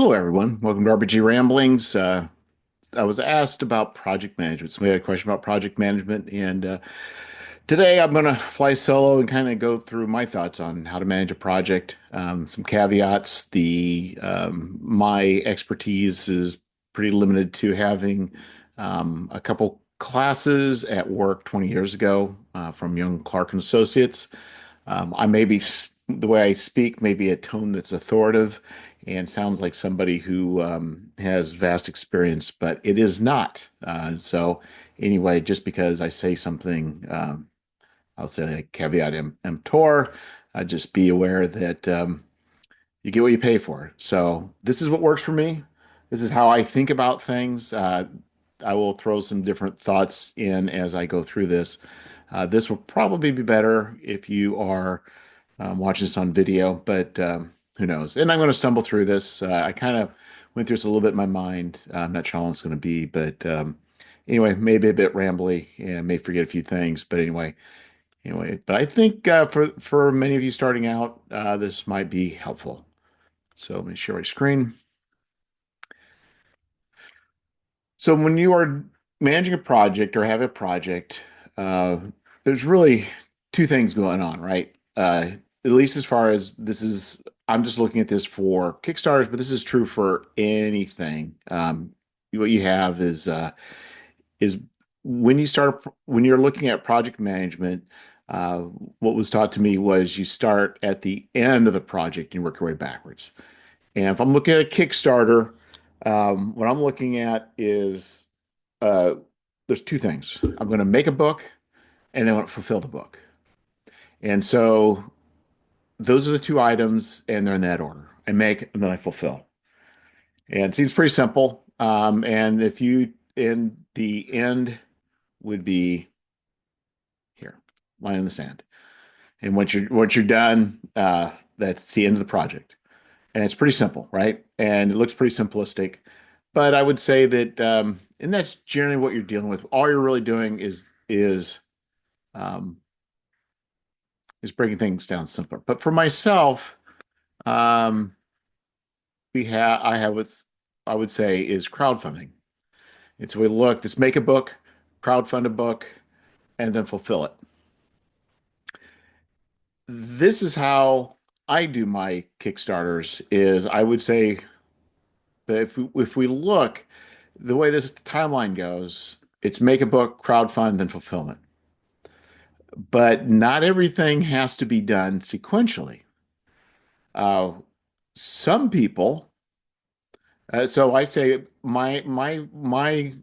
Hello, everyone. Welcome to RPG Ramblings. I was asked about project management. Somebody had a question about project management, and today I'm going to fly solo and kind of go through my thoughts on how to manage a project. Some caveats. The My expertise is pretty limited to having a couple classes at work 20 years ago from Young Clark and Associates. I may be the way I speak may be a tone that's authoritative and sounds like somebody who has vast experience, but it is not. So anyway, just because I say something, I'll say a caveat emptor. Just be aware that you get what you pay for. So this is what works for me. This is how I think about things. I will throw some different thoughts in as I go through this. This will probably be better if you are watching this on video, but who knows? And I'm going to stumble through this. I kind of went through this a little bit in my mind. I'm not sure how long it's going to be, but anyway, maybe a bit rambly and I may forget a few things. But anyway. But I think for many of you starting out, this might be helpful. So let me share my screen. So when you are managing a project or have a project, uh, there's really two things going on, right? At least as far as this is, I'm just looking at this for Kickstarters, but this is true for anything. What you have is when you're looking at project management. Uh, what was taught to me was you start at the end of the project and work your way backwards. And if I'm looking at a Kickstarter, what I'm looking at is uh, there's two things. I'm going to make a book and then I want to fulfill the book. And so those are the two items, and they're in that order. I make and then I fulfill. And it seems pretty simple. And if you in the end would be here, line in the sand. And once you're done, that's the end of the project. And it's pretty simple, right? And it looks pretty simplistic. But I would say that, and that's generally what you're dealing with. All you're really doing um, is breaking things down simpler. But for myself, um, I have what I would say is crowdfunding. It's we looked, it's make a book, crowdfund a book, and then fulfill it. This is how I do my Kickstarters. Is I would say that if we look, the way this timeline goes, it's make a book, crowdfund, then fulfillment. But not everything has to be done sequentially. Uh, some people, so I say my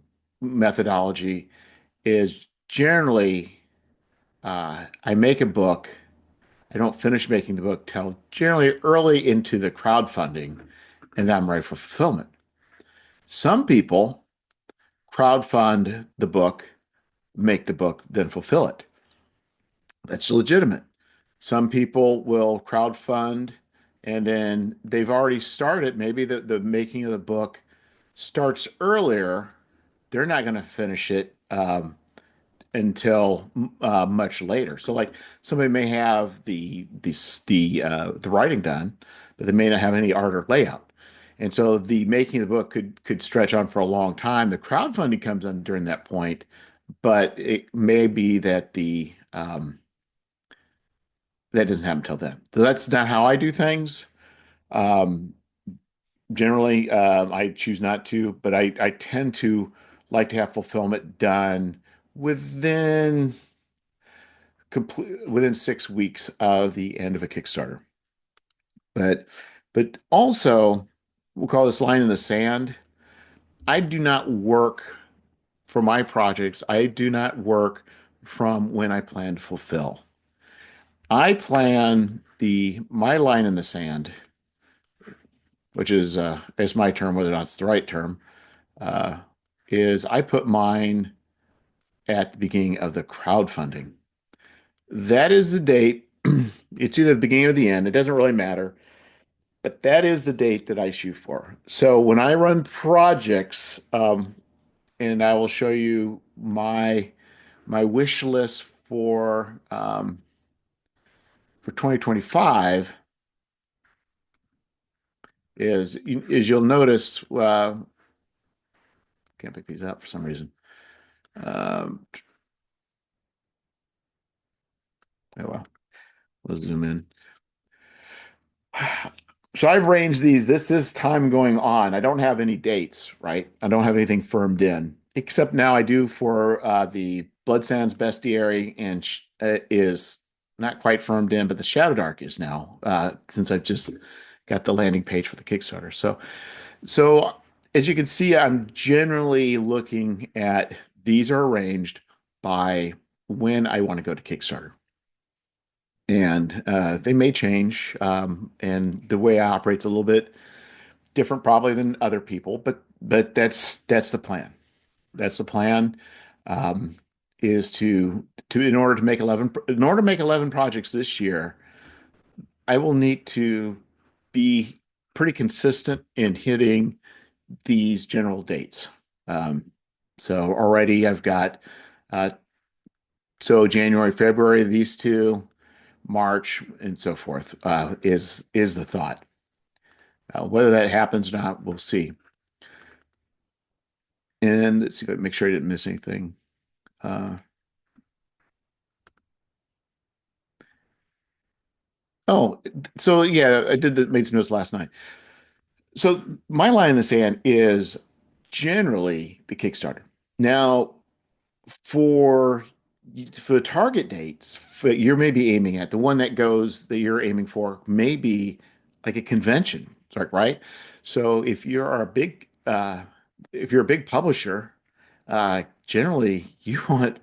methodology is generally I make a book. I don't finish making the book till generally early into the crowdfunding, and then I'm ready for fulfillment. Some people crowdfund the book, make the book, then fulfill it. That's legitimate. Some people will crowdfund and then they've already started. Maybe the making of the book starts earlier. They're not going to finish it until much later. So, like somebody may have the writing done, but they may not have any art or layout. And so the making of the book could stretch on for a long time. The crowdfunding comes in during that point, but it may be that that doesn't happen until then. So that's not how I do things. Um, Generally, I choose not to, but I tend to like to have fulfillment done within within 6 weeks of the end of a Kickstarter. But also, we'll call this line in the sand. I do not work for my projects. I do not work from when I plan to fulfill. I plan the my line in the sand, which is my term, whether or not it's the right term, uh, is I put mine at the beginning of the crowdfunding. That is the date. It's either the beginning or the end. It doesn't really matter, but that is the date that I shoot for. So when I run projects, and I will show you my wish list for 2025. is you'll notice, can't pick these up for some reason. Um, oh well, we'll zoom in. So I've ranged these. This is time going on. I don't have any dates, right? I don't have anything firmed in, except now I do for the Blood Sands Bestiary and is not quite firmed in, but the Shadow Dark is now since I've just got the landing page for the Kickstarter. So as you can see, I'm generally looking at these are arranged by when I want to go to Kickstarter. And they may change, and the way I operate's a little bit different probably than other people, but that's the plan. That's the plan. Um, is to in order to make 11 projects this year, I will need to be pretty consistent in hitting these general dates. Um, so already I've got uh, so January, February, these two, March, and so forth is the thought. Whether that happens or not, we'll see. And let's see if I make sure I didn't miss anything. Uh, oh, so yeah, I made some notes last night. So my line in the sand is generally the Kickstarter. Now, for for the target dates you're maybe aiming at, the one that goes that you're aiming for may be like a convention, right? So if you're a big publisher, generally you want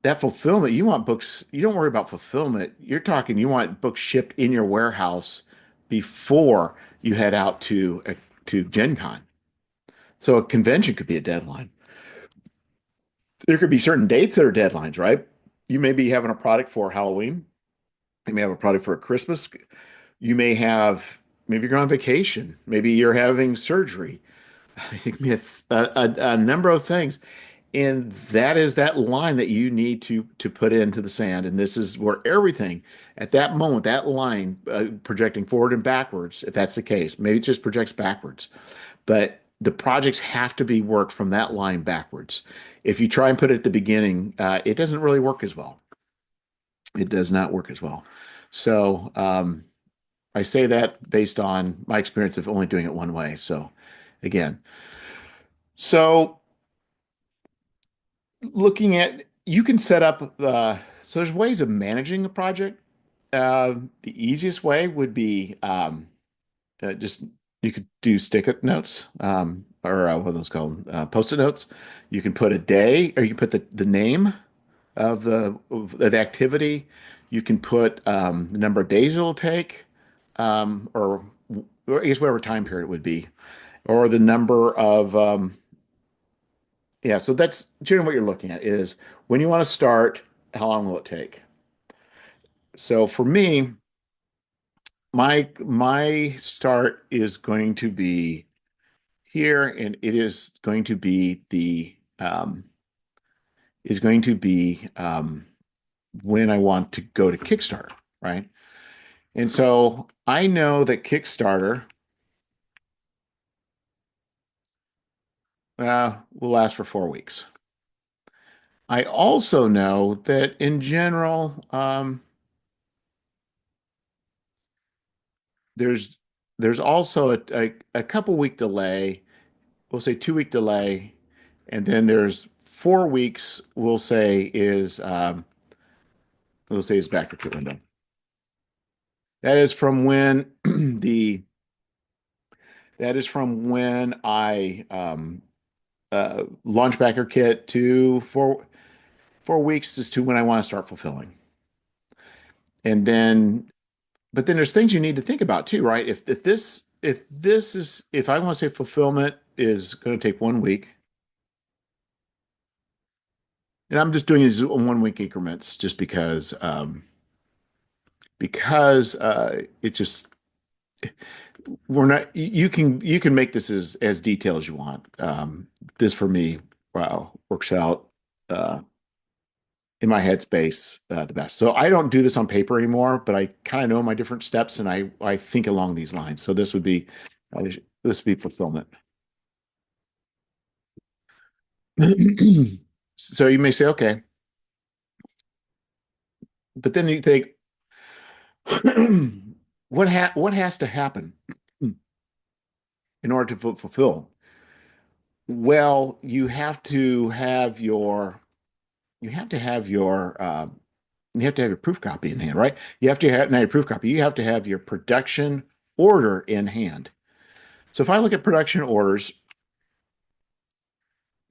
that fulfillment. You want books. You don't worry about fulfillment. You're talking. You want books shipped in your warehouse before you head out to Gen Con. So a convention could be a deadline. There could be certain dates that are deadlines, right? You may be having a product for Halloween. You may have a product for Christmas. You may have, maybe you're on vacation. Maybe you're having surgery. It can be a number of things. And that is that line that you need to put into the sand. And this is where everything at that moment, that line projecting forward and backwards, if that's the case, maybe it just projects backwards, but the projects have to be worked from that line backwards. If you try and put it at the beginning, it doesn't really work as well. It does not work as well. So I say that based on my experience of only doing it one way. So again, so looking at you can set up so there's ways of managing a project. The easiest way would be just you could do stick-it notes, or what are those called? Post-it notes. You can put a day, or you can put the name of the activity. You can put the number of days it'll take, or I guess whatever time period it would be, or the number of yeah. So that's generally what you're looking at is when you want to start, how long will it take? So for me, my start is going to be here, and it is going to be when I want to go to Kickstarter, right? And so I know that Kickstarter will last for 4 weeks. I also know that in general, there's there's also a couple week delay. We'll say 2 week delay, and then there's 4 weeks. We'll say is back to window. That is from when the that is from when I launch backer kit to 4 weeks as to when I want to start fulfilling. And then, but then there's things you need to think about too, right? If I want to say fulfillment is going to take 1 week, and I'm just doing these 1 week increments just because it just we're not you can make this as detailed as you want. This for me, wow, works out in my headspace the best. So I don't do this on paper anymore, but I kind of know my different steps and I think along these lines. So this would be This would be fulfillment. So you may say, okay, but then you think, what has to happen in order to fulfill? Well, you have to have your you have to have your proof copy in hand, right? You have to have not your proof copy. You have to have your production order in hand. So if I look at production orders,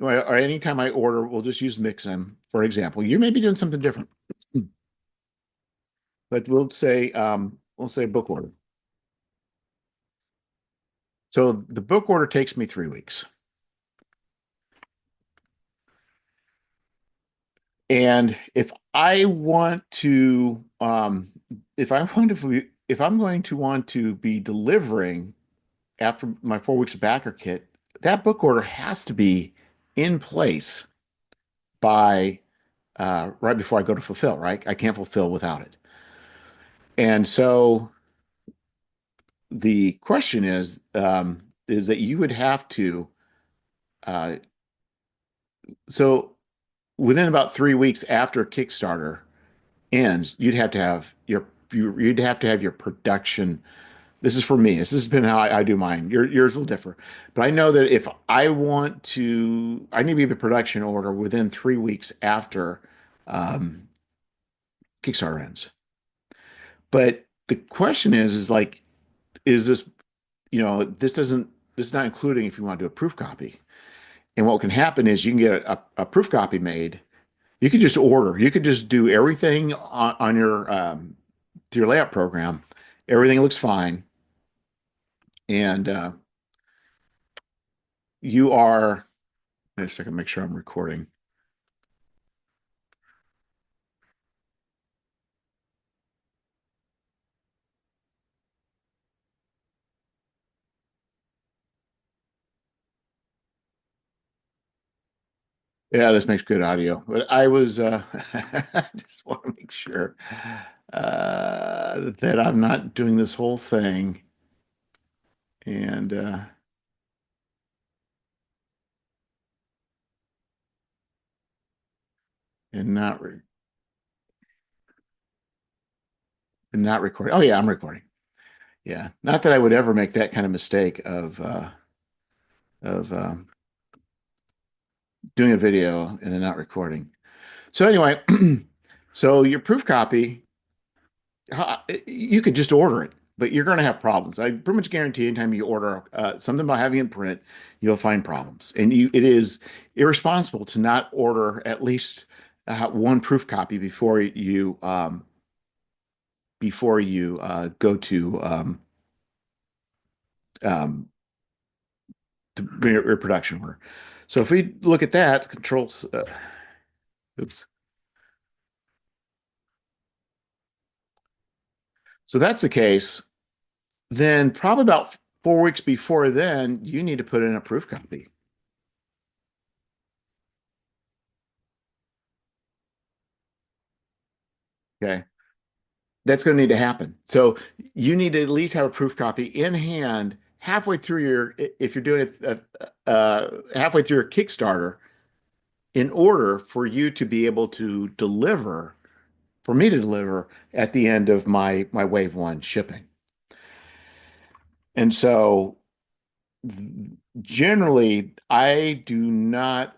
or anytime I order, we'll just use Mixim for example. You may be doing something different, but we'll say book order. So the book order takes me 3 weeks. And if I'm going to want to be delivering after my 4 weeks of backer kit, that book order has to be in place by right before I go to fulfill, right? I can't fulfill without it. And so the question is that you would have to, uh, so within about 3 weeks after Kickstarter ends, you'd have to have your production. This is for me. This has been how I do mine. Yours will differ. But I know that if I need to be a production order within 3 weeks after um, Kickstarter ends. But the question is like, is this, this is not including if you want to do a proof copy. And what can happen is you can get a proof copy made. You could just order. You could just do everything on your to your layout program. Everything looks fine, and you are. Wait a second, make sure I'm recording. Yeah, this makes good audio. But I was I just want to make sure that I'm not doing this whole thing and and not re and not recording. Oh yeah, I'm recording. Yeah, not that I would ever make that kind of mistake of doing a video and then not recording. So anyway, so your proof copy, you could just order it, but you're going to have problems. I pretty much guarantee anytime you order something about having it in print, you'll find problems. And it is irresponsible to not order at least one proof copy before you go um, to bring your production order. So if we look at that, controls, oops. So that's the case. Then probably about 4 weeks before then, you need to put in a proof copy. Okay. That's going to need to happen. So you need to at least have a proof copy in hand halfway through if you're doing it halfway through your Kickstarter in order for you to be able to deliver, for me to deliver at the end of my wave one shipping. And so generally, I do not.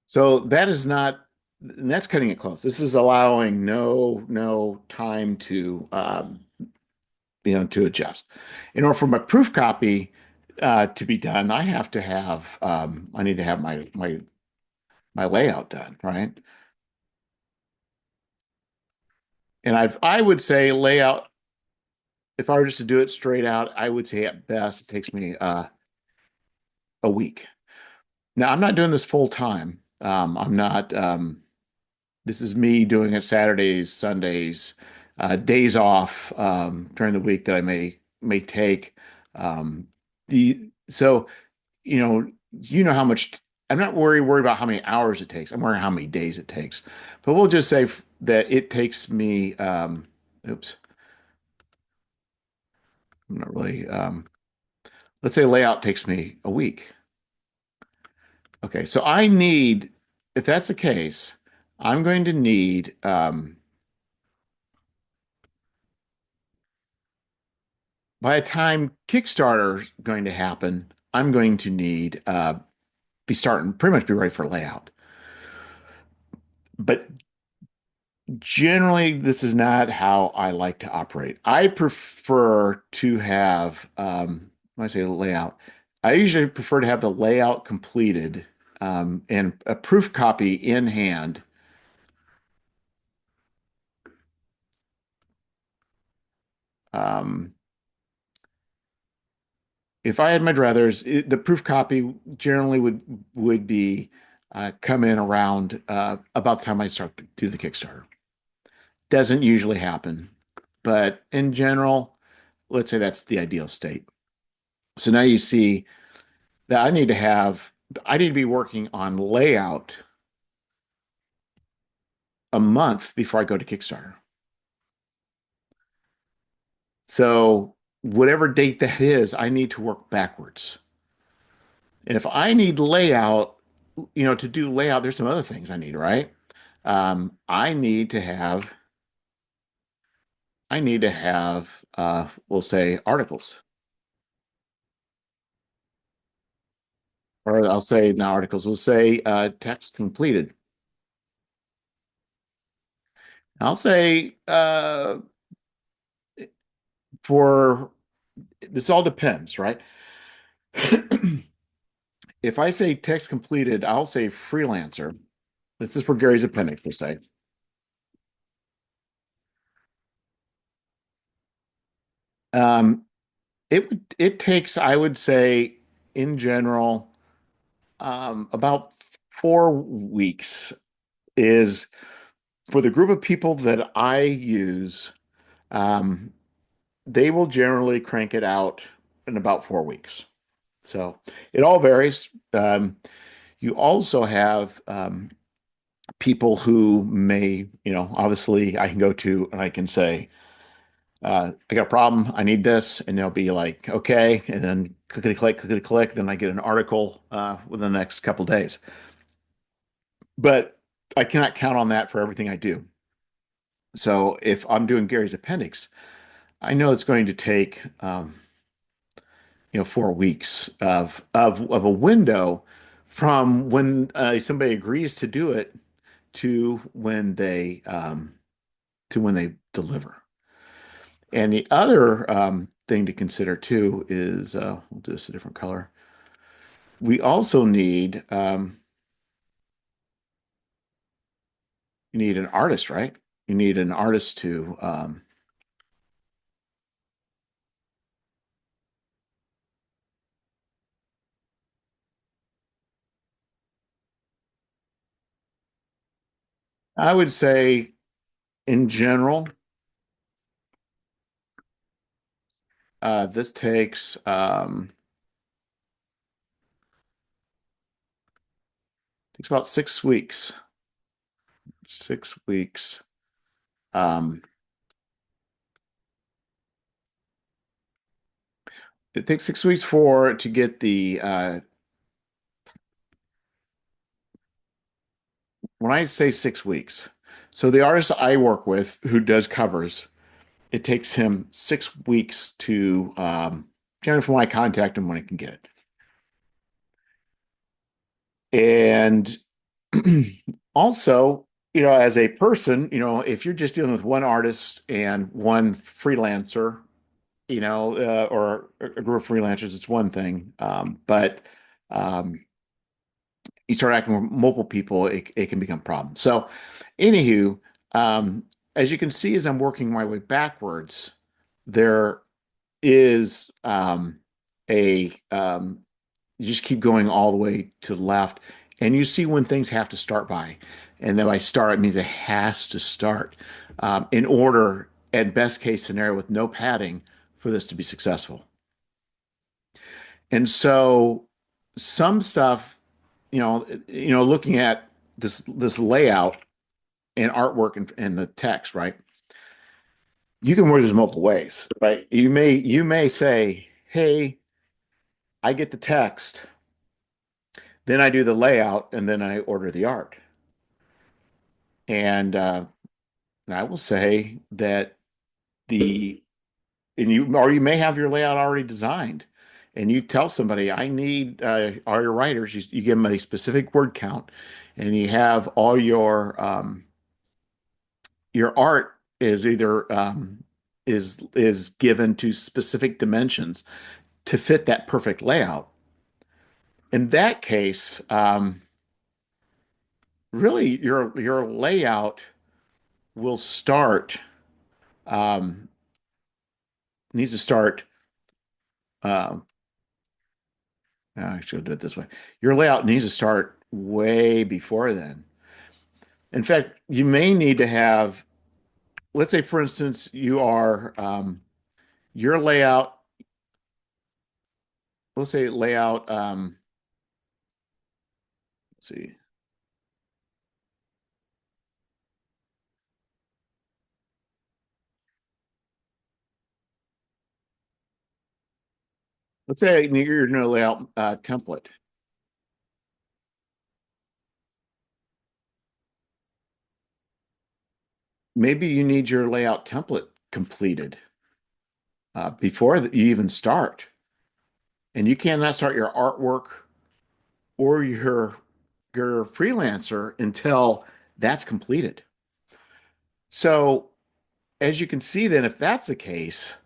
So that is not, that's cutting it close. This is allowing no time to to adjust. In order for my proof copy to be done, I need to have my layout done, right? And I would say layout, if I were just to do it straight out, I would say at best it takes me a week. Now I'm not doing this full time. I'm not. This is me doing it Saturdays, Sundays, days off during the week that I may take. So you know how much. I'm not worried about how many hours it takes. I'm worried how many days it takes. But we'll just say that it takes me oops, I'm not really, let's say layout takes me a week. Okay, so if that's the case, I'm going to need, by the time Kickstarter's going to happen, I'm going to need, be starting, pretty much be ready for layout. But generally, this is not how I like to operate. I prefer to have, when I say layout, I usually prefer to have the layout completed, and a proof copy in hand. Um, if I had my druthers, the proof copy generally would be come in around about the time I start to do the Kickstarter. Doesn't usually happen, but in general, let's say that's the ideal state. So now you see that I need to be working on layout a month before I go to Kickstarter. So whatever date that is, I need to work backwards. And if I need layout, to do layout, there's some other things I need, right? I need to have, we'll say articles, or I'll say not articles, we'll say text completed. I'll say for this all depends, right? If I say text completed, I'll say freelancer. This is for Gary's appendix, per se. Um, it takes, I would say, in general, about 4 weeks is for the group of people that I use. Um, they will generally crank it out in about 4 weeks. So it all varies. You also have people who may, obviously I can go to and I can say, I got a problem. I need this. And they'll be like, okay. And then clickety click, clickety click. Then I get an article within the next couple of days. But I cannot count on that for everything I do. So if I'm doing Gary's appendix, I know it's going to take, 4 weeks of a window from when somebody agrees to do it to when they deliver. And the other thing to consider too is we'll do this a different color. We also need you need an artist, right? You need an artist to I would say in general, this takes about 6 weeks. 6 weeks. Um, it takes 6 weeks for to get the when I say 6 weeks, so the artist I work with who does covers, it takes him 6 weeks to generally from when I contact him when I can get it. And also, as a person, if you're just dealing with one artist and one freelancer, or a group of freelancers, it's one thing. But um, you start acting with multiple people, it can become a problem. So, anywho, um, as you can see, as I'm working my way backwards, there is a you just keep going all the way to the left, and you see when things have to start by. And then by start, it means it has to start in order, at best case scenario, with no padding for this to be successful. And so some stuff, looking at this layout and artwork and the text, right? You can word this multiple ways, right? You may say, "Hey, I get the text, then I do the layout, and then I order the art." And I will say that the and you may have your layout already designed, and you tell somebody, "I need all your writers." You give them a specific word count, and you have all your art is either is given to specific dimensions to fit that perfect layout. In that case, really your layout will start um, needs to start. Uh, Actually, I'll do it this way. Your layout needs to start way before then. In fact, you may need to have, let's say, for instance, your layout. Let's say layout. Let's see. Let's say you're going to layout template. Maybe you need your layout template completed before you even start, and you cannot start your artwork or your freelancer until that's completed. So as you can see, then if that's the case,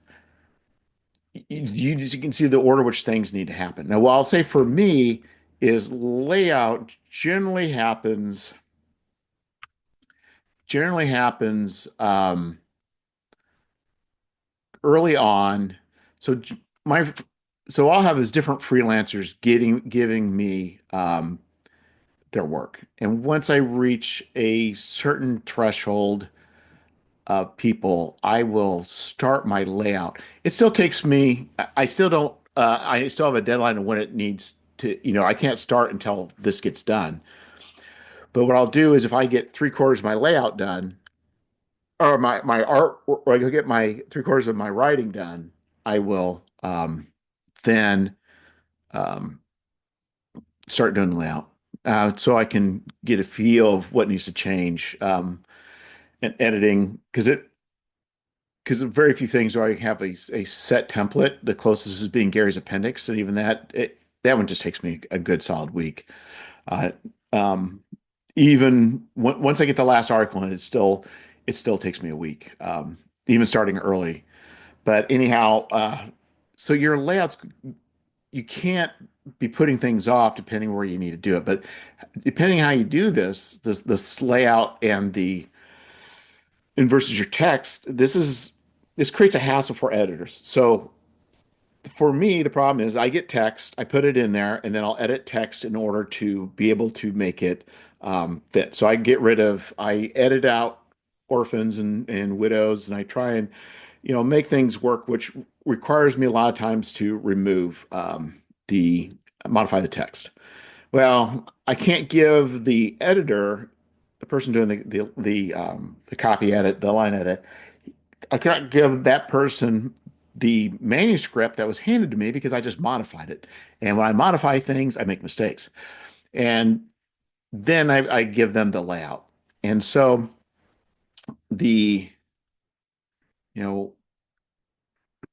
you can see the order which things need to happen. Now, what I'll say for me is layout generally happens early on. So my so I'll have these different freelancers giving me their work, and once I reach a certain threshold of people, I will start my layout. It still takes me. I still don't. I still have a deadline of when it needs to. I can't start until this gets done. But what I'll do is if I get three-quarters of my layout done, or my art, or I get my three-quarters of my writing done, I will then um, start doing the layout. So I can get a feel of what needs to change and editing because very few things where I have a set template. The closest is being Gary's appendix, and even that one just takes me a good solid week. Uh, um, Even once I get the last article, and it still takes me a week, even starting early. But anyhow, so your layouts, you can't be putting things off depending where you need to do it. But depending how you do this layout and versus your text, this creates a hassle for editors. So for me, the problem is I get text, I put it in there, and then I'll edit text in order to be able to make it fit. So I edit out orphans and widows, and I try and make things work, which requires me a lot of times to remove the modify the text. Well, I can't give the editor, the person doing the copy edit, the line edit, I cannot give that person the manuscript that was handed to me because I just modified it. And when I modify things, I make mistakes. And then I give them the layout. And so the, you know,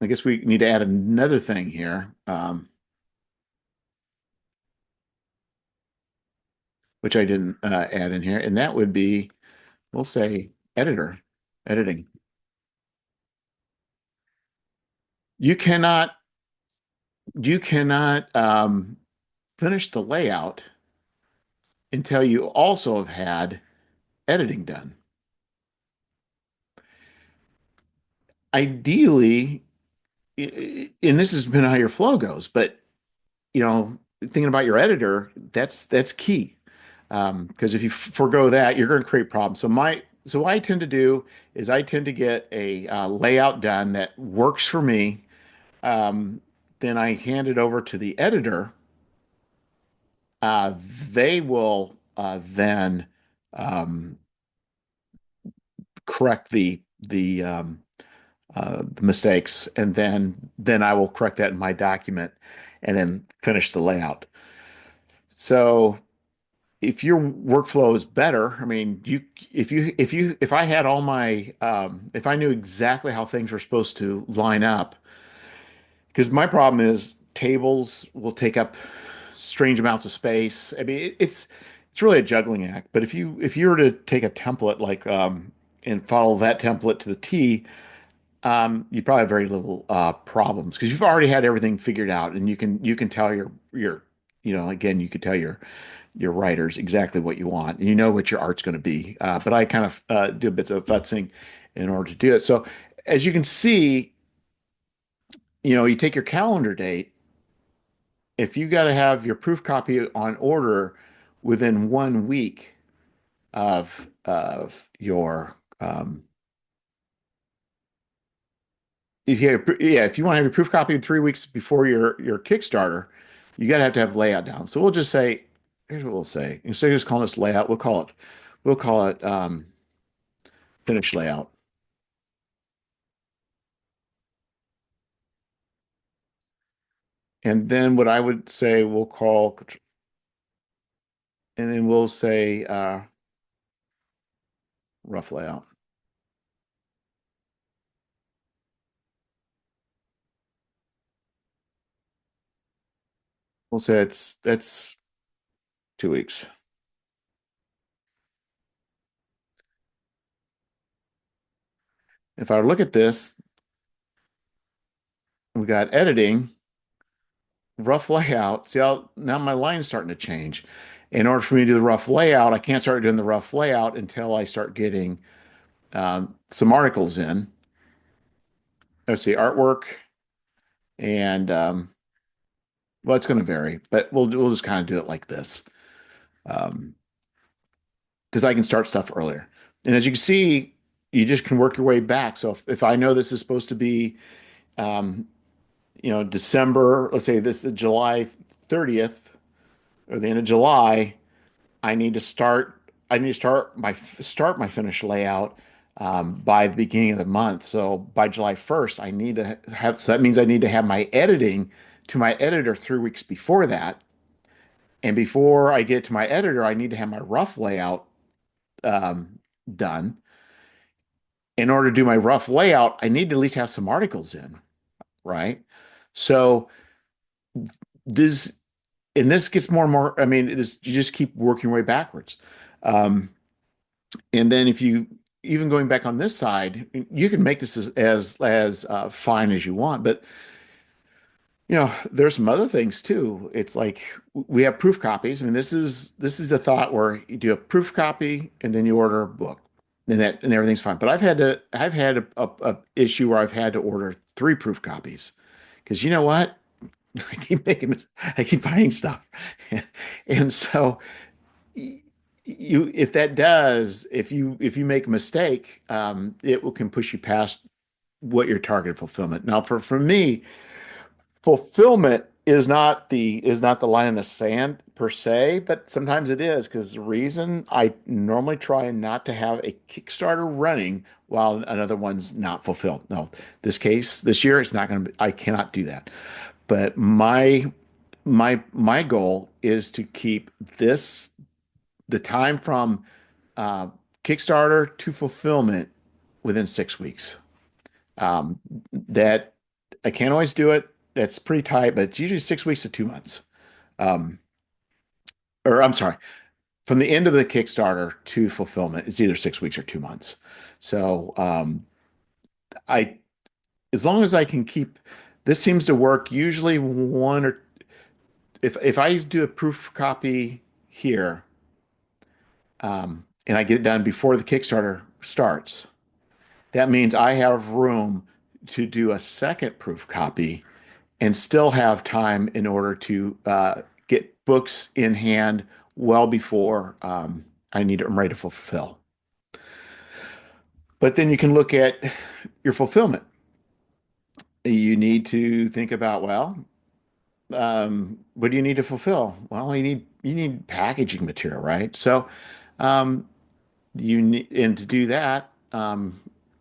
I guess we need to add another thing here, which I didn't add in here, and that would be, we'll say, editing. You cannot, you cannot finish the layout until you also have had editing done. Ideally, and this has been how your flow goes, but thinking about your editor, that's key. Because if you forego that, you're going to create problems. So what I tend to do is I tend to get a layout done that works for me. Um, then I hand it over to the editor. Uh, they will then um, correct the the mistakes, and then I will correct that in my document, and then finish the layout. So if your workflow is better, I mean, if I had all my if I knew exactly how things were supposed to line up, because my problem is tables will take up strange amounts of space. I mean, it's really a juggling act. But if you were to take a template like and follow that template to the T, you'd probably have very little problems because you've already had everything figured out, and you can tell your again, you could tell your writers exactly what you want, and you know what your art's going to be. But I kind of do bits of futzing in order to do it. So as you can see, you take your calendar date. If you got to have your proof copy on order within 1 week of your if you want to have your proof copy in 3 weeks before your Kickstarter, you gotta have to have layout down. So we'll just say, here's what we'll say. Instead of just calling this layout, we'll call it finish layout. And then what I would say and then we'll say rough layout. We'll say that's 2 weeks. If I look at this, we got editing, rough layout. See how now my line's starting to change. In order for me to do the rough layout, I can't start doing the rough layout until I start getting some articles in. Let's see, artwork, and well, it's going to vary, but we'll just kind of do it like this because I can start stuff earlier. And as you can see, you just can work your way back. So if I know this is supposed to be, um, December, let's say this is July 30th or the end of July, I need to start. I need to start my finished layout by the beginning of the month. So by July 1st, I need to have. So that means I need to have my editing to my editor 3 weeks before that. And before I get to my editor, I need to have my rough layout done. In order to do my rough layout, I need to at least have some articles in, right? So this and this gets more and more. I mean, this you just keep working your way backwards. Um, And then if you even going back on this side, you can make this as fine as you want, but there's some other things too. It's like we have proof copies. I mean, this is a thought where you do a proof copy and then you order a book, and everything's fine. But I've had a issue where I've had to order three proof copies because you know what? I keep buying stuff, and so if you make a mistake, can push you past what your target fulfillment. Now, for me, fulfillment is not the line in the sand per se, but sometimes it is because the reason I normally try not to have a Kickstarter running while another one's not fulfilled. No, this year, it's not going to. I cannot do that. But my goal is to keep the time from uh, Kickstarter to fulfillment within 6 weeks. Um, that I can't always do it. That's pretty tight, but it's usually 6 weeks to 2 months. Um, or I'm sorry, from the end of the Kickstarter to fulfillment, it's either 6 weeks or 2 months. So I, as long as I can keep, this seems to work. Usually one or if I do a proof copy here, and I get it done before the Kickstarter starts, that means I have room to do a second proof copy and still have time in order to get books in hand well before I'm ready to fulfill. But then you can look at your fulfillment. You need to think about, well, what do you need to fulfill? Well, you need packaging material, right? So um, you need, and to do that,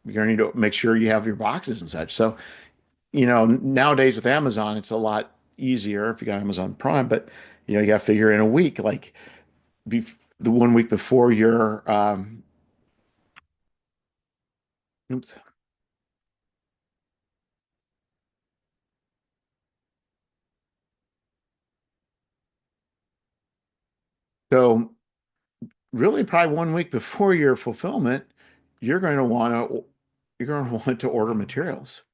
you're going to need to make sure you have your boxes and such. So, nowadays with Amazon, it's a lot easier if you got Amazon Prime, but you got to figure in a week, like the 1 week before your oops. So really probably 1 week before your fulfillment, you're going to want to you're going to want to order materials,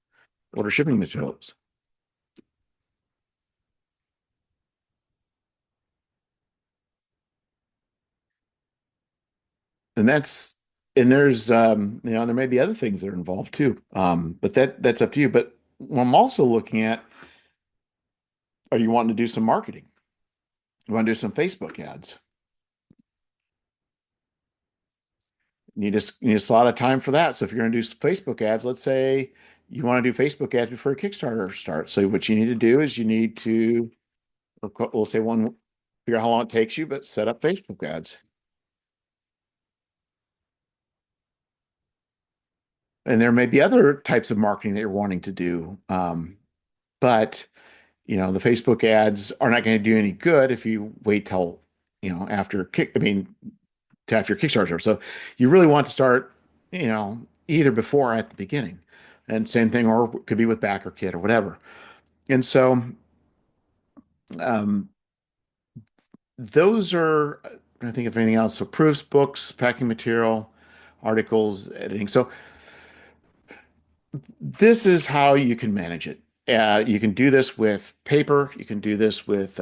order shipping materials. And that's and there's there may be other things that are involved too. But that's up to you. But I'm also looking at, are you wanting to do some marketing? You want to do some Facebook ads? You need a slot of time for that. So if you're going to do Facebook ads, let's say you want to do Facebook ads before Kickstarter starts. So what you need to do is you need to, we'll say figure out how long it takes you, but set up Facebook ads. And there may be other types of marketing that you're wanting to do. But the Facebook ads are not going to do any good if you wait till, I mean, to after your Kickstarter. So you really want to start, either before or at the beginning. And same thing, or it could be with backer kit or whatever. And so um, those are, I think of anything else. So proofs, books, packing material, articles, editing. So this is how you can manage it. You can do this with paper. You can do this with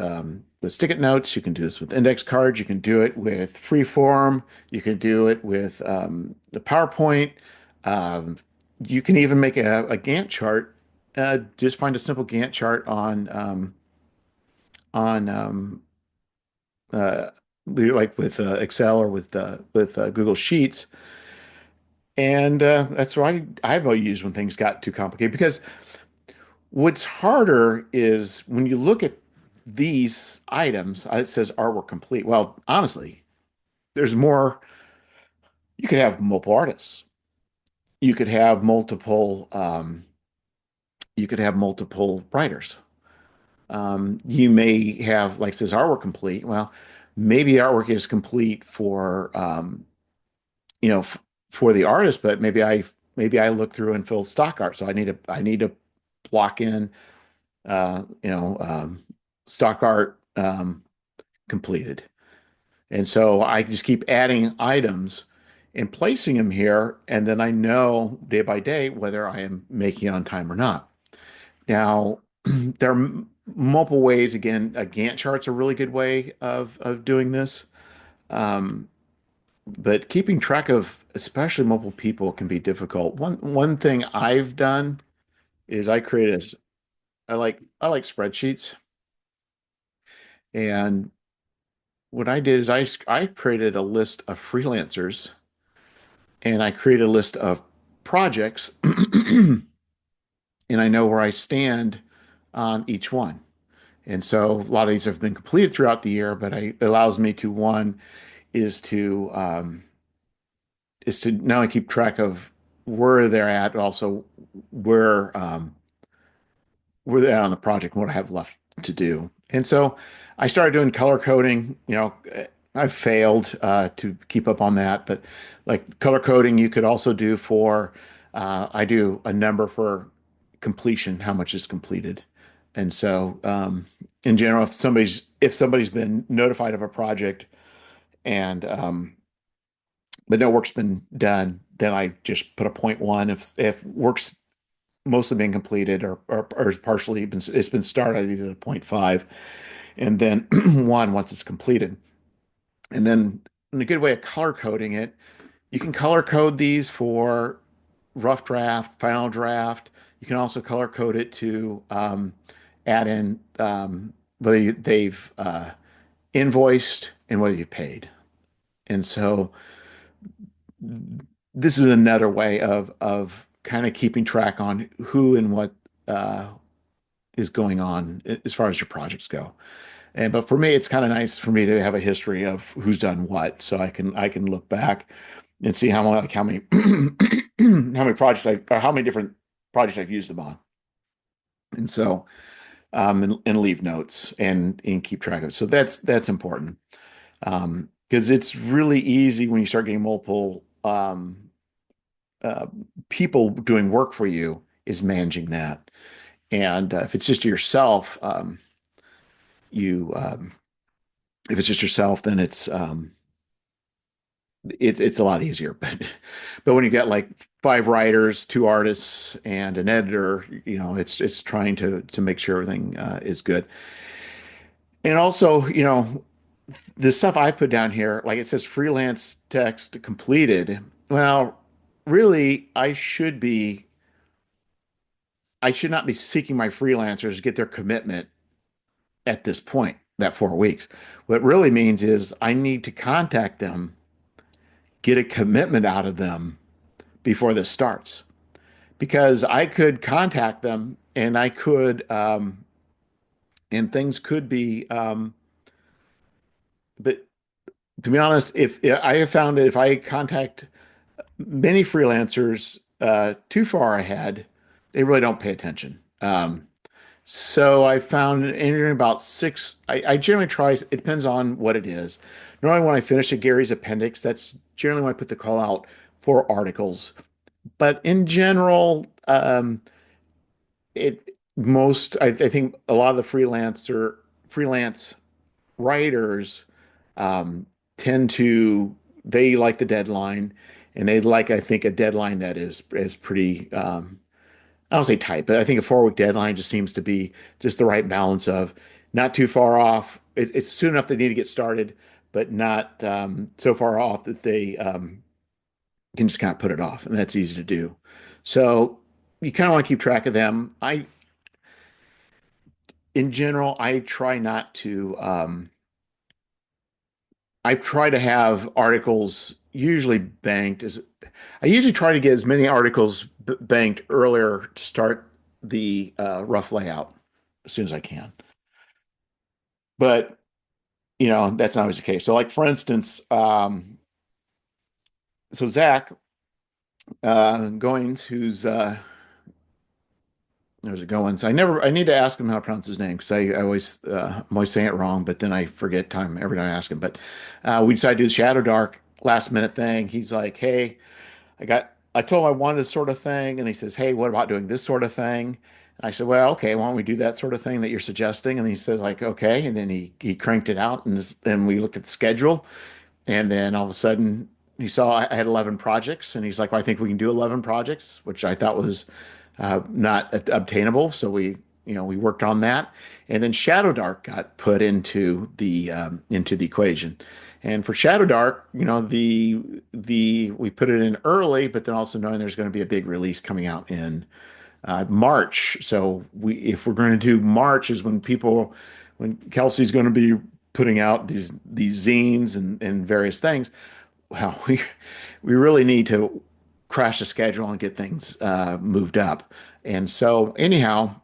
stick-it notes. You can do this with index cards. You can do it with freeform. You can do it with the PowerPoint. Um, you can even make a Gantt chart. Just find a simple Gantt chart on uh, like with Excel or with Google Sheets. And that's what I've used when things got too complicated, because what's harder is when you look at these items, it says artwork complete. Well, honestly, there's more. You could have multiple artists. You could have multiple writers. You may have, like, says artwork complete. Well, maybe artwork is complete for you know f for the artist, but maybe I look through and fill stock art. So I need to block in stock art completed. And so I just keep adding items and placing them here, and then I know day by day whether I am making it on time or not. Now, there are multiple ways. Again, a Gantt chart's a really good way of doing this. Um, but keeping track of especially multiple people can be difficult. One thing I've done is I like spreadsheets. And what I did is I created a list of freelancers, and I created a list of projects, and I know where I stand on each one. And so a lot of these have been completed throughout the year, but it allows me to, one is to not only keep track of where they're at, but also where where they're at on the project and what I have left to do. And so I started doing color coding. I've failed to keep up on that, but like color coding, you could also do for, I do a number for completion, how much is completed. And so, in general, if somebody's been notified of a project and but no work's been done, then I just put a point one. If work's mostly been completed or partially it's been started, I did a point five, and then one once it's completed. And then, in a good way of color coding it, you can color code these for rough draft, final draft. You can also color code it to add in whether they've invoiced and whether you paid. And so this is another way of kind of keeping track on who and what uh, is going on as far as your projects go. And but for me, it's kind of nice for me to have a history of who's done what, so I can look back. and see how many how many projects I or how many different projects I've used them on. And so and leave notes and keep track of it. So that's important. Because it's really easy when you start getting multiple uh, people doing work for you is managing that. And if it's just yourself, you if it's just yourself, then it's a lot easier. But when you got like five writers, two artists, and an editor, it's trying to make sure everything is good. And also, the stuff I put down here, like it says freelance text completed. Well, really, I should not be seeking my freelancers to get their commitment at this point, that 4 weeks. What it really means is I need to contact them, get a commitment out of them before this starts. Because I could contact them and things could be, but to be honest, if I have found that if I contact many freelancers too far ahead, they really don't pay attention. So I found entering about six. I generally try. It depends on what it is. Normally, when I finish a Gary's appendix, that's generally when I put the call out for articles. But in general, I think a lot of the freelance writers um, tend to they like the deadline, and they like I think a deadline that is pretty. I don't say tight, but I think a 4 week deadline just seems to be just the right balance of not too far off. It's soon enough they need to get started, but not so far off that they can just kind of put it off, and that's easy to do. So you kind of want to keep track of them. In general, I try to have articles usually banked as I usually try to get as many articles banked earlier to start the rough layout as soon as I can. But that's not always the case. So, like for instance, so Zach Goins, who's there's a Goins. I need to ask him how to pronounce his name because I'm always saying it wrong, but then I forget time every time I ask him. But we decided to do the Shadow Dark last minute thing. He's like, hey, I told him I wanted this sort of thing, and he says, "Hey, what about doing this sort of thing?" And I said, "Well, okay, why don't we do that sort of thing that you're suggesting?" And he says, like, "Okay," and then he cranked it out, and we looked at the schedule, and then all of a sudden he saw I had 11 projects, and he's like, "Well, I think we can do 11 projects," which I thought was not obtainable. So we worked on that, and then Shadow Dark got put into the equation. And for Shadow Dark, the we put it in early, but then also knowing there's going to be a big release coming out in March. So if we're going to do March is when Kelsey's going to be putting out these zines and various things. Well, we really need to crash the schedule and get things moved up. And so anyhow,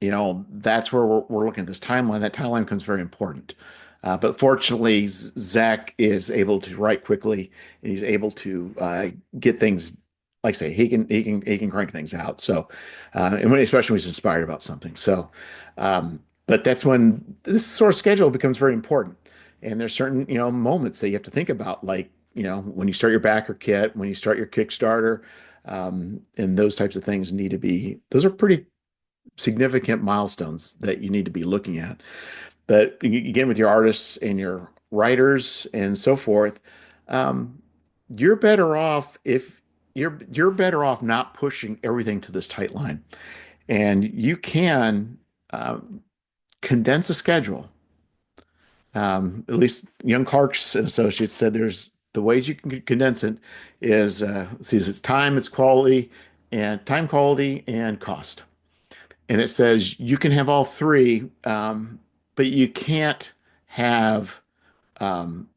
that's where we're looking at this timeline. That timeline becomes very important. But fortunately, Zach is able to write quickly, and he's able to get things. Like I say, he can crank things out. So, especially when he's inspired about something. So, but that's when this sort of schedule becomes very important. And there's certain moments that you have to think about, like when you start your backer kit, when you start your Kickstarter, and those types of things need to be. Those are pretty significant milestones that you need to be looking at. But again, with your artists and your writers and so forth, um, you're better off if you're better off not pushing everything to this tight line, and you can condense a schedule. At least Young Clarks and Associates said there's the ways you can condense it is it's time, it's quality, and time, quality, and cost. And it says you can have all three, but have um,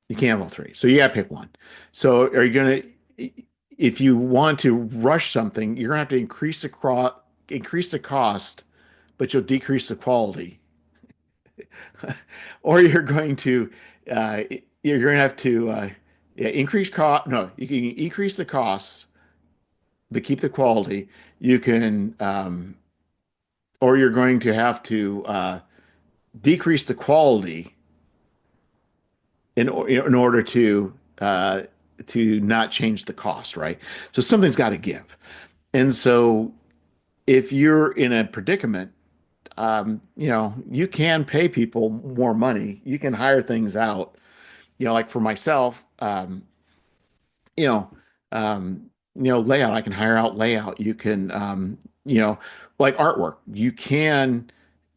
you can't have all three. So you got to pick one. So are you going to, if you want to rush something, you're going to have to increase the cost, but you'll decrease the quality, or uh, you're going to have to. Yeah, increase cost. No, you can increase the costs, but keep the quality. You can, or you're going to have to decrease the quality in order to not change the cost, right? So something's got to give. And so if you're in a predicament, you can pay people more money. You can hire things out. Like for myself, you know, layout. I can hire out layout. You can, like artwork. You can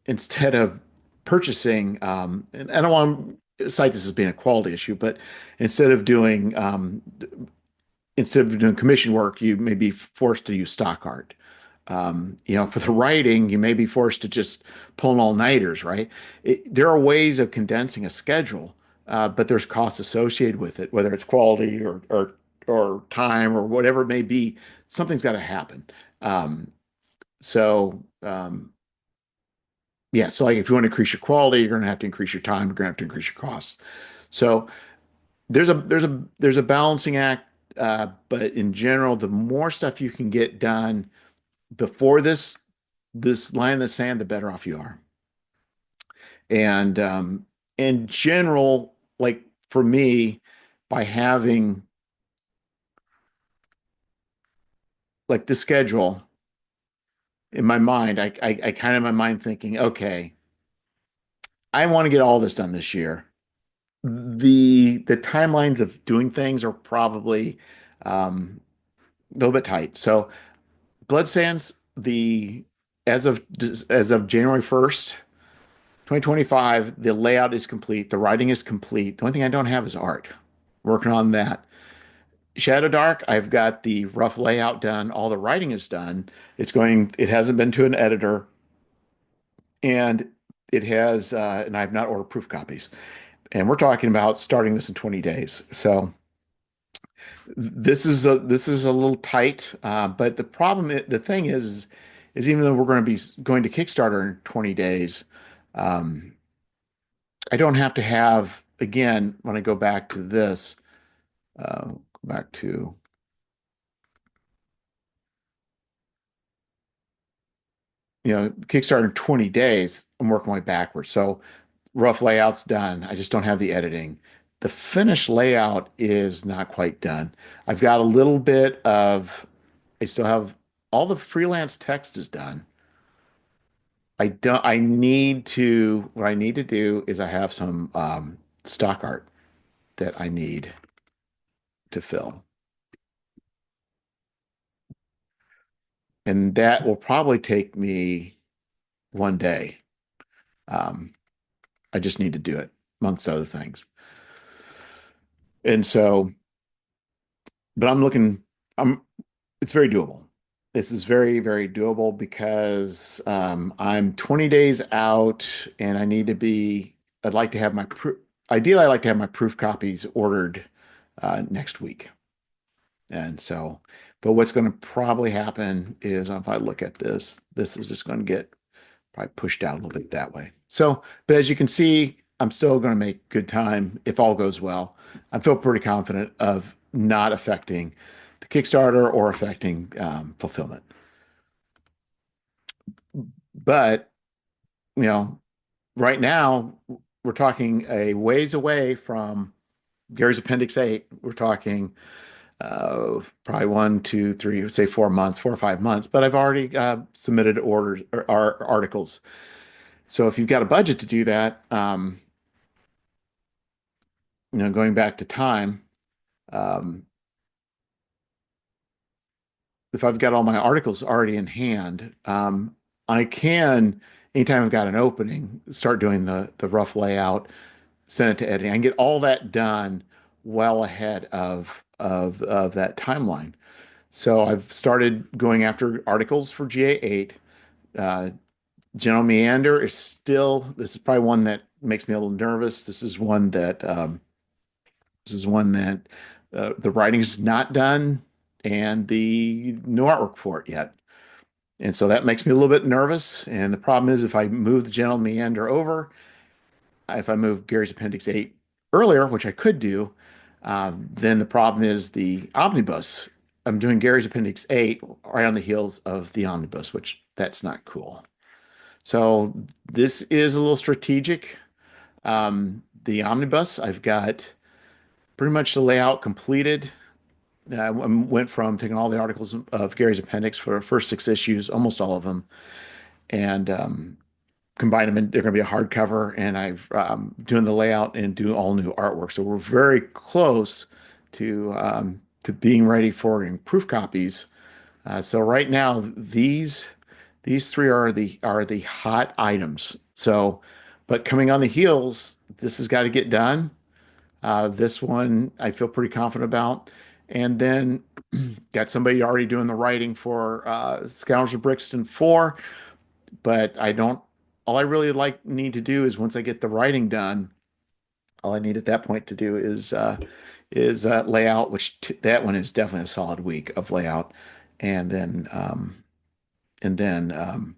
instead of purchasing, and I don't want to cite this as being a quality issue, but instead of doing instead of doing commission work, you may be forced to use stock art. For the writing, you may be forced to just pull an all-nighters, right? There are ways of condensing a schedule, but there's costs associated with it, whether it's quality or time or whatever it may be. Something's got to happen. Um, so yeah, so like if you want to increase your quality, you're going to have to increase your time. You're going to have to increase your costs. So there's a balancing act, but in general, the more stuff you can get done before this line in the sand, the better off you are. And in general, like for me, by having like the schedule in my mind, I kind of in my mind thinking, okay, I want to get all this done this year. The timelines of doing things are probably a little bit tight. So Blood Sands, the as of January 1st, 2025, the layout is complete, the writing is complete. The only thing I don't have is art. Working on that. Shadow Dark, I've got the rough layout done, all the writing is done. It hasn't been to an editor, and and I've not ordered proof copies. And we're talking about starting this in 20 days. So this is a little tight, but the thing is even though we're going to be going to Kickstarter in 20 days, um, I don't have to have again when I go back to this, go back to Kickstarter in 20 days. I'm working my way backwards. So rough layout's done. I just don't have the editing. The finished layout is not quite done. I've got a little bit of. I still have all the freelance text is done. What I need to do is I have some stock art that I need to fill. And that will probably take me one day. Um, I just need to do it, amongst other things. And so, but it's very doable. This is very, very doable because I'm 20 days out and I'd like to have ideally, I'd like to have my proof copies ordered next week. And so, but what's going to probably happen is if I look at this is just going to get probably pushed out a little bit that way. So, but as you can see, I'm still going to make good time if all goes well. I feel pretty confident of not affecting the Kickstarter or affecting fulfillment. But, you know, right now we're talking a ways away from Gary's Appendix 8. We're talking probably 1, 2, 3, say 4 months, 4 or 5 months. But I've already submitted orders or articles. So if you've got a budget to do that, going back to time, um, if I've got all my articles already in hand, I can, anytime I've got an opening, start doing the rough layout, send it to editing. I can get all that done well ahead of that timeline. So I've started going after articles for GA8. Uh, General Meander this is probably one that makes me a little nervous. This is one that the writing is not done and the no artwork for it yet. And so that makes me a little bit nervous. And the problem is if I move the General Meander over, if I move Gary's Appendix 8 earlier, which I could do, Then the problem is the omnibus. I'm doing Gary's Appendix 8 right on the heels of the omnibus, which that's not cool. So this is a little strategic. The omnibus, I've got pretty much the layout completed. I went from taking all the articles of Gary's Appendix for the first 6 issues, almost all of them, and combine them in. They're going to be a hardcover, and I've doing the layout and do all new artwork. So we're very close to being ready for proof copies. So right now, these three are the hot items. So, but coming on the heels, this has got to get done. This one I feel pretty confident about. And then got somebody already doing the writing for Scoundrels of Brixton 4, but I don't, all I really need to do is once I get the writing done, all I need at that point to do is layout, which that one is definitely a solid week of layout, and then and then um,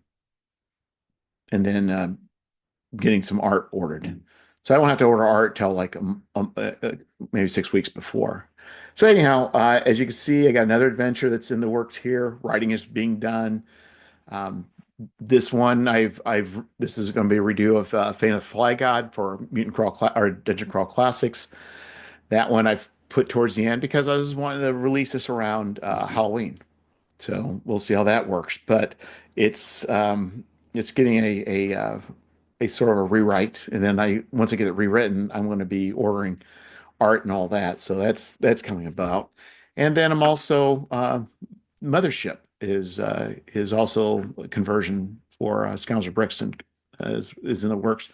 and then getting some art ordered. So I won't have to order art till like maybe 6 weeks before. So anyhow, as you can see, I got another adventure that's in the works here. Writing is being done. Um, this one, this is going to be a redo of Fate of the Fly God for Mutant Crawl or Dungeon Crawl Classics. That one I've put towards the end because I was wanting to release this around Halloween. So we'll see how that works. But it's getting a sort of a rewrite, and then once I get it rewritten, I'm going to be ordering art and all that. So that's coming about. And then I'm also Mothership is also a conversion for Scoundrels of Brixton is in the works.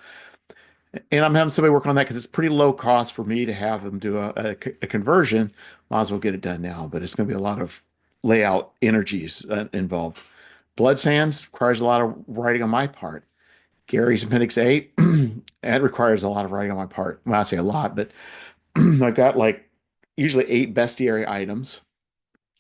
And I'm having somebody work on that because it's pretty low cost for me to have them do a conversion. Might as well get it done now, but it's going to be a lot of layout energies involved. Blood Sands requires a lot of writing on my part. Gary's Appendix 8, that requires a lot of writing on my part. Well, I say a lot, but I've got like usually 8 bestiary items.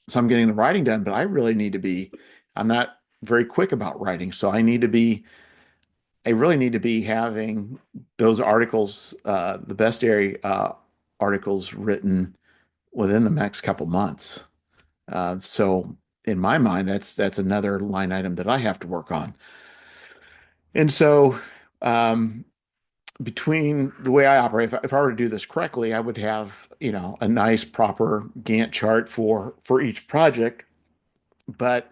So I'm getting the writing done, but I'm not very quick about writing. So I really need to be having those articles, the bestiary articles written within the next couple months. So in my mind, that's another line item that I have to work on. And so um, between the way I operate, if I were to do this correctly, I would have, a nice proper Gantt chart for each project. But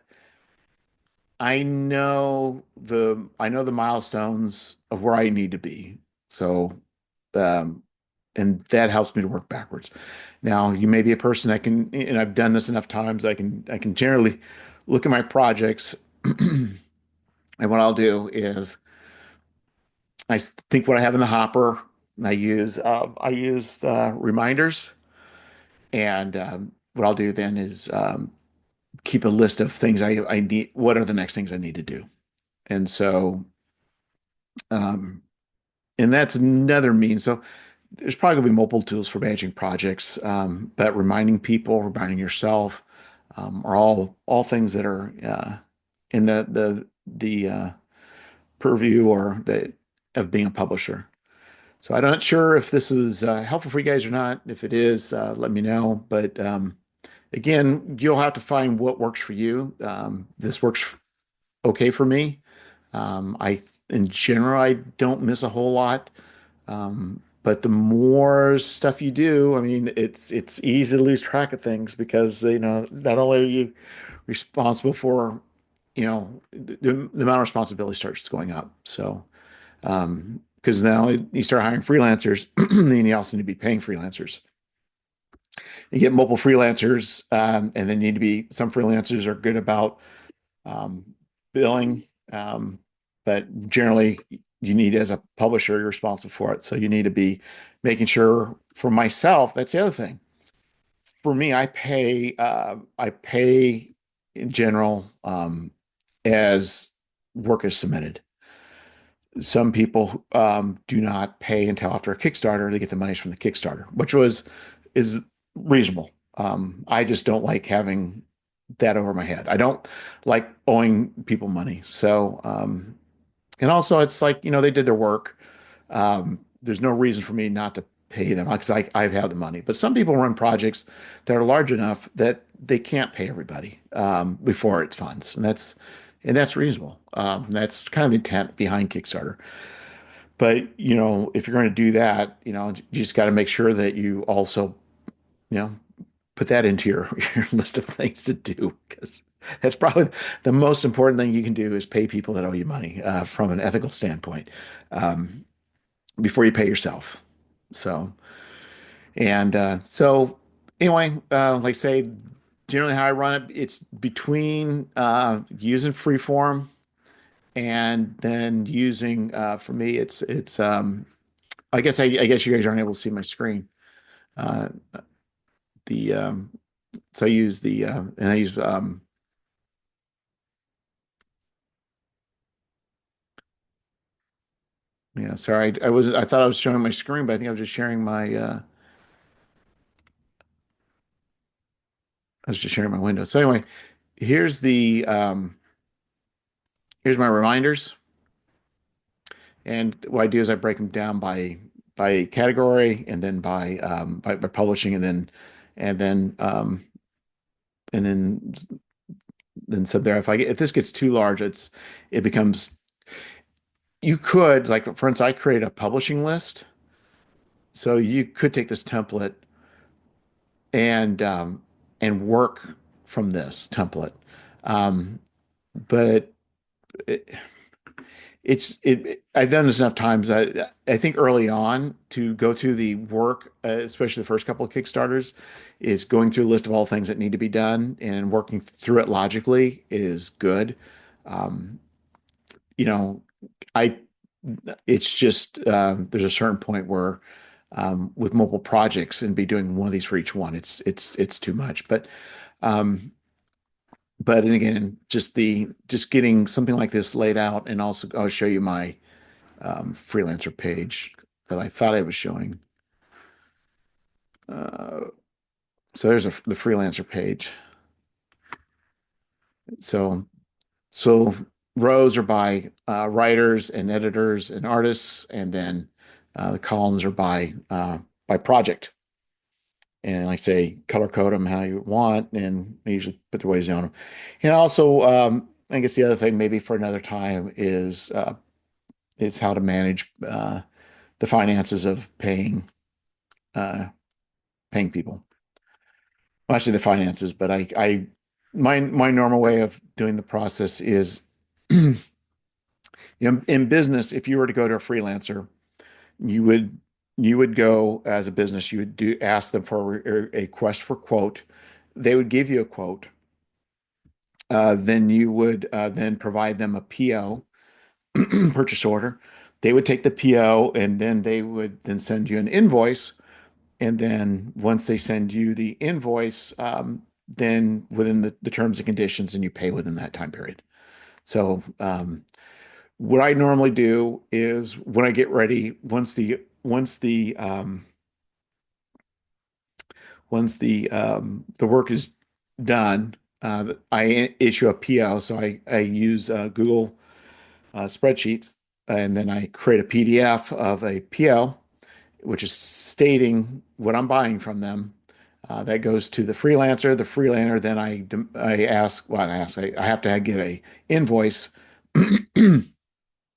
I know the milestones of where I need to be. So um, and that helps me to work backwards. Now, you may be a person that can, and I've done this enough times, I can generally look at my projects, and what I'll do is I think what I have in the hopper. I use reminders, and what I'll do then is keep a list of things I need. What are the next things I need to do? And so, um, and that's another means. So there's probably gonna be multiple tools for managing projects, but reminding people, reminding yourself, are all things that are in the purview or of being a publisher. So I'm not sure if this was helpful for you guys or not. If it is, let me know. But again, you'll have to find what works for you. This works okay for me. In general, I don't miss a whole lot. But the more stuff you do, I mean, it's easy to lose track of things because not only are you responsible for the amount of responsibility starts going up. So because now you start hiring freelancers, then you also need to be paying freelancers. You get multiple freelancers, and then need to be some freelancers are good about um, billing, but generally you need as a publisher you're responsible for it. So you need to be making sure for myself. That's the other thing. For me, I pay in general as work is submitted. Some people do not pay until after a Kickstarter. They get the monies from the Kickstarter, which is reasonable. I just don't like having that over my head. I don't like owing people money. So, and also it's like, they did their work. There's no reason for me not to pay them because I have the money. But some people run projects that are large enough that they can't pay everybody before it's funds, and that's reasonable. That's kind of the intent behind Kickstarter. But if you're going to do that, you just got to make sure that you also, you know, put that into your list of things to do because that's probably the most important thing you can do is pay people that owe you money from an ethical standpoint um, before you pay yourself. So, so anyway, like I say, generally how I run it, it's between using freeform and then using for me, I guess you guys aren't able to see my screen. Uh, the so I use the and I use yeah, sorry. I thought I was showing my screen, but I think I was just sharing my I was just sharing my window. So anyway, here's the here's my reminders. And what I do is I break them down by category and then by publishing and then and then so there if this gets too large, it becomes you could like for instance, I create a publishing list. So you could take this template and work from this template. Um, but it, I've done this enough times. I think early on to go through the work, especially the first couple of Kickstarters, is going through a list of all things that need to be done and working through it logically is good. Um, you know, I it's just there's a certain point where with multiple projects and be doing one of these for each one, it's too much. Um, but and again, just getting something like this laid out, and also I'll show you my freelancer page that I thought I was showing. Uh, so there's the freelancer page. So so rows are by writers and editors and artists, and then the columns are by project. And like I say, color code them how you want, and I usually put the ways on them. And also, I guess the other thing maybe for another time is how to manage the finances of uh, paying people. Well, actually, the finances, but my normal way of doing the process is, in business, if you were to go to a freelancer, you would you would go as a business, you would do ask them for a request for quote. They would give you a quote. Then you would then provide them a PO, purchase order. They would take the PO and then they would then send you an invoice. And then once they send you the invoice, then within the terms and conditions, and you pay within that time period. So what I normally do is when I get ready, once the work is done, I issue a PO. So I use Google spreadsheets, and then I create a PDF of a PO, which is stating what I'm buying from them. That goes to the freelancer. The freelancer then I ask what I ask. I have to get a invoice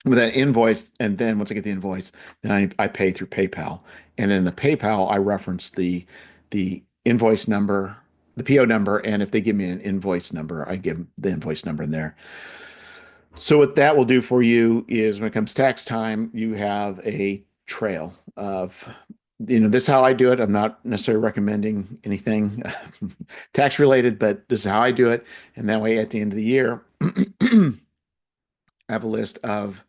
with that invoice, and then once I get the invoice, then I pay through PayPal. And in the PayPal, I reference the invoice number, the PO number, and if they give me an invoice number, I give the invoice number in there. So what that will do for you is when it comes tax time, you have a trail of, this is how I do it. I'm not necessarily recommending anything tax related, but this is how I do it. And that way at the end of the year, I have a list of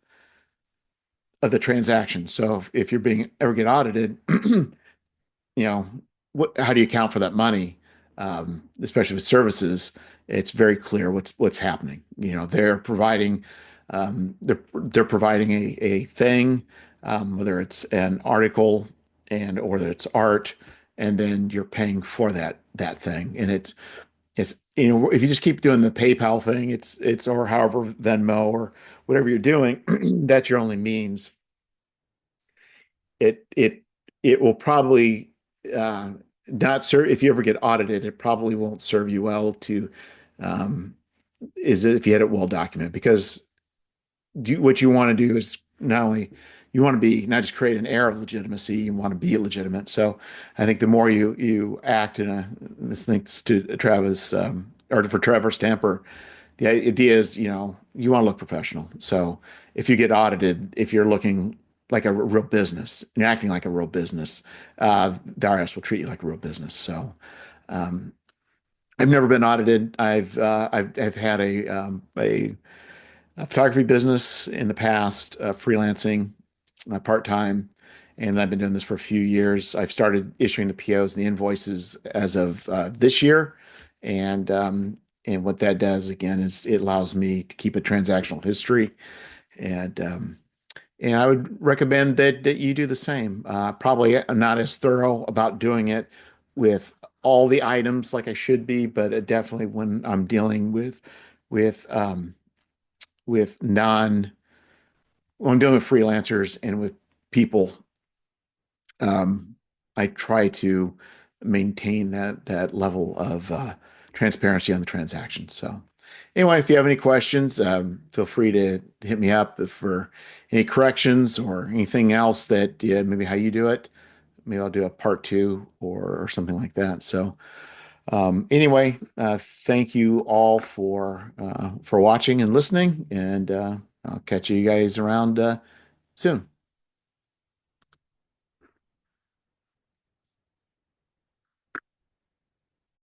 the transactions. So if you're being ever get audited, know, how do you account for that money? Especially with services, it's very clear what's happening. They're providing they're providing a thing, whether it's an article and or whether it's art, and then you're paying for that thing. And it's if you just keep doing the PayPal thing, it's or however Venmo or whatever you're doing, that's your only means. It it will probably uh, not serve if you ever get audited. It probably won't serve you well to um, is if you had it well documented because what you want to do is not only you want to be not just create an air of legitimacy, you want to be legitimate. So I think the more you act in a this thanks to Travis or for Trevor Stamper, the idea is you want to look professional. So if you get audited, if you're looking like a real business, you're acting like a real business, the IRS will treat you like a real business. So um, I've never been audited. I've had a photography business in the past, freelancing part time, and I've been doing this for a few years. I've started issuing the POs and the invoices as of this year, and what that does again is it allows me to keep a transactional history, and I would recommend that you do the same. Probably not as thorough about doing it with all the items like I should be, but definitely when I'm dealing with um, with non when I'm dealing with freelancers and with people, um, I try to maintain that level of transparency on the transaction. So anyway, if you have any questions, feel free to hit me up for any corrections or anything else that maybe how you do it. Maybe I'll do a part two or something like that. So anyway, thank you all for watching and listening, and I'll catch you guys around soon.